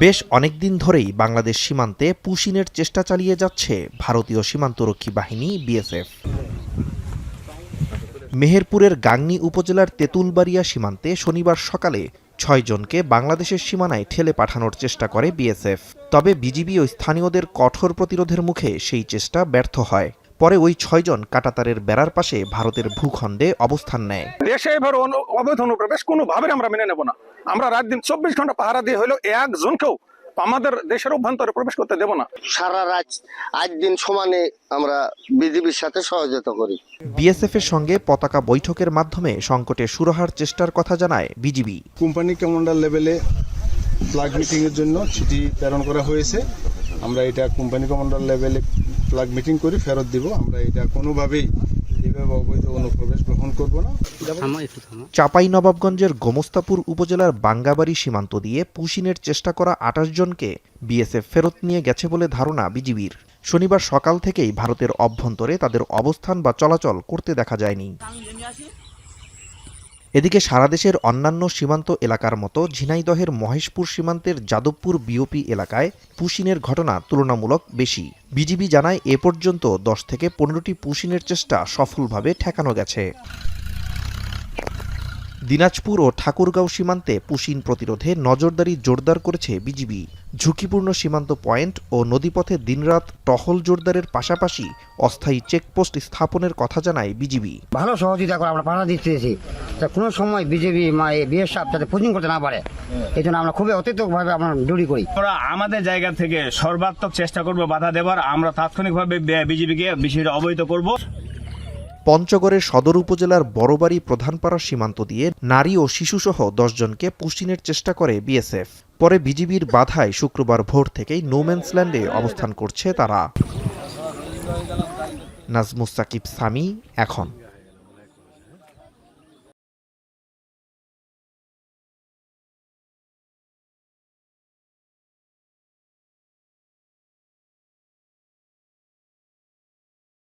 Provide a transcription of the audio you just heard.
বেশ অনেকদিন ধরেই বাংলাদেশ সীমান্তে পুশিনের চেষ্টা চালিয়ে যাচ্ছে ভারতীয় সীমান্তরক্ষী বাহিনী বিএসএফ। মেহেরপুরের গাংনী উপজেলার তেঁতুলবাড়িয়া সীমান্তে শনিবার সকালে ৬ জনকে বাংলাদেশের সীমানায় ঠেলে পাঠানোর চেষ্টা করে বিএসএফ। তবে বিজিবি ও স্থানীয়দের কঠোর প্রতিরোধের মুখে সেই চেষ্টা ব্যর্থ হয়। পরে ওই ৬ জন কাঁটাতারের বেড়ার পাশে ভারতের ভূখণ্ডে অবস্থান নেয়। দেশে এবার অবৈধ অনুপ্রবেশ কোনোভাবে আমরা মেনে নেব না। আমরা রাত দিন ২৪ ঘন্টা পাহারা দিয়ে হলেও একজনকেও আমাদের দেশের অভ্যন্তরে প্রবেশ করতে দেব না। সারা রাত আজ দিন সমানে আমরা বিজিবির সাথে সহযোগিতা করি। বিএসএফ এর সঙ্গে পতাকা বৈঠকের মাধ্যমে সংকটে সুরাহার চেষ্টার কথা জানায় বিজিবি। কোম্পানি কমান্ডার লেভেলে ফ্ল্যাগ মিটিং এর জন্য চিঠি প্রেরণ করা হয়েছে। আমরা এটা কোম্পানি কমান্ডার লেভেলে ফ্ল্যাগ মিটিং করে ফেরত দিব। আমরা এটা কোনোভাবেই এভাবে অবৈধ অনুপ্রবেশ গ্রহণ করব না। চাঁপাইনবাবগঞ্জের গোমস্তাপুর উপজেলার বাঙ্গাবাড়ি সীমান্ত দিয়ে পুশিনের চেষ্টা করা ২৮ জনকে বিএসএফ ফেরত নিয়ে গেছে বলে ধারণা বিজিবির। শনিবার সকাল থেকেই ভারতের অভ্যন্তরে তাদের অবস্থান বা চলাচল করতে দেখা যায়নি। এদিকে সারা দেশের অন্যান্য সীমান্ত এলাকার মতো ঝিনাইদহের মহেশপুর সীমান্তের যাদবপুর বিওপি এলাকায় পুশিনের ঘটনা তুলনামূলক বেশি। বিজিবি জানায় এ পর্যন্ত ১০ থেকে ১৫টি পুশিনের চেষ্টা সফলভাবে ঠেকানো গেছে। দিনাজপুর ও ঠাকুরগাঁও সীমান্তে পুশিন প্রতিরোধে নজরদারি জোরদার করেছে বিজিবি। ঝুঁকিপূর্ণ সীমান্ত পয়েন্ট ও নদীপথে দিনরাত টহল জোরদারের পাশাপাশি অস্থায়ী চেকপোস্ট স্থাপনের কথা জানায় বিজিবি। ভালো সহযোগিতা করে আমরা পাহারা দিতেছি, কোনো সময় বিজেপি বিএসএফ যাতে পুশিং করতে না পারে, এই জন্য আমরা খুবই অত্যন্তভাবে আমরা ডিউটি করি। আমরা আমাদের জায়গা থেকে সর্বাত্মক চেষ্টা করব বাধা দেবার। আমরা তাৎক্ষণিকভাবে বিজিবিকে বিষয়টা অবহিত করব। পঞ্চগড়ের সদর উপজেলার বড়বাড়ি প্রধানপাড়া সীমান্ত দিয়ে নারী ও শিশুসহ ১০ জনকে পুশিনের চেষ্টা করে বিএসএফ। পরে বিজিবির বাধায় শুক্রবার ভোর থেকেই নোম্যান্সল্যান্ডে অবস্থান করছে তারা। নাজমুস সাকিব সামি, এখন।